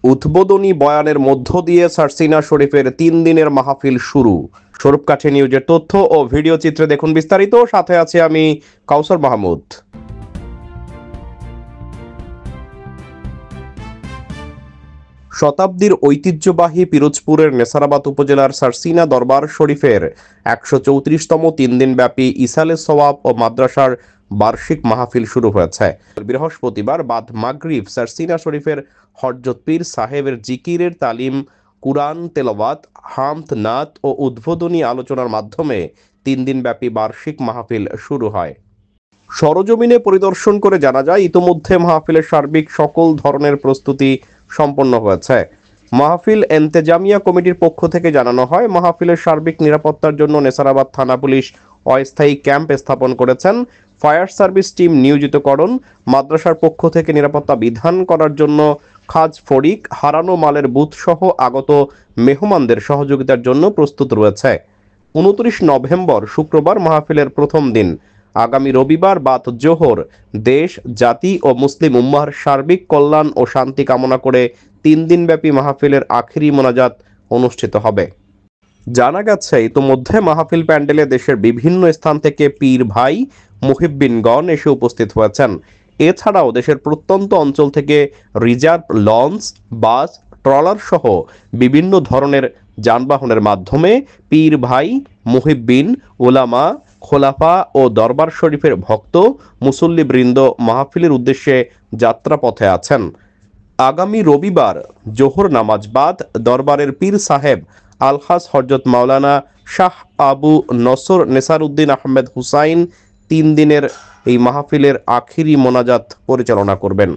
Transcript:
উদ্বোধনী বয়ানের মধ্য দিয়ে সারসিনা শরীফের 3 দিনের মাহফিল শুরু। স্বরূপকাঠি নিউজের তথ্য ও ভিডিও চিত্রে দেখুন বিস্তারিত। সাথে আছে আমি কাউসার মাহমুদ। শতাব্দীর ঐতিহ্যবাহী পিরোজপুরের নেসারাবাদ উপজেলার সারসিনা দরবার শরীফের 134তম 3 দিনব্যাপী ইসালে সওয়াব ও মাদ্রাসার বার্ষিক মাহফিল শুরু হয়েছে। বৃহস্পতিবার বাদ মাগরিব সারসিনা শরীফের হযরত পীর সাহেবের জিকিরের তালিম, কুরআন তেলাওয়াত, হামদ, নাত ও উদ্বোধনী আলোচনার মাধ্যমে 3 দিনব্যাপী বার্ষিক মাহফিল শুরু হয়। সরজমিনে পরিদর্শন করে জানা যায়, ইতোমধ্যে মাহফিলের সার্বিক সকল ধরনের প্রস্তুতি সম্পন্ন হয়েছে। মাহফিল এন্তেজামিয়া কমিটির পক্ষ থেকে জানানো হয়, মাহফিলের সার্বিক নিরাপত্তার জন্য নেসারাবাদ থানা পুলিশ অস্থায়ী ক্যাম্প স্থাপন করেছেন। ফায়ার সার্ভিস টিম নিয়োজিতকরণ, মাদ্রাসার পক্ষ থেকে নিরাপত্তা বিধান করার জন্য খাজ ফরিক, হারানো মালের বুথ সহ আগত মেহমানদের সহযোগিতার জন্য প্রস্তুত রয়েছে। 29 নভেম্বর শুক্রবার মাহফিলের প্রথম দিন। আগামী রবিবার বাদ জোহর দেশ, জাতি ও মুসলিম উম্মাহর সার্বিক কল্যাণ ও শান্তি কামনা করে 3 দিনব্যাপী মাহফিলের আখিরি মোনাজাত অনুষ্ঠিত হবে। জানা গেছে, ইতোমধ্যে মাহফিল প্যান্ডেলে দেশের বিভিন্ন স্থান থেকে পীর ভাই মুহিব্বিনগণ এসে উপস্থিত হয়েছেন। এছাড়াও দেশের প্রত্যন্ত অঞ্চল থেকে রিজার্ভ লঞ্চ, বাস, ট্রলার সহ বিভিন্ন ধরনের যানবাহনের মাধ্যমে পীর ভাই, মুহিব্বিন, উলামা, খোলাফা ও দরবার শরীফের ভক্ত মুসল্লিবৃন্দ মাহফিলের উদ্দেশ্যে যাত্রাপথে আছেন। আগামী রবিবার জোহর নামাজ বাদ দরবারের পীর সাহেব আলহাজ হযরত মাওলানা শাহ আবু নসর নেসারউদ্দিন আহমেদ হুসাইন 3 দিনের এই মাহফিলের আখিরি মোনাজাত পরিচালনা করবেন।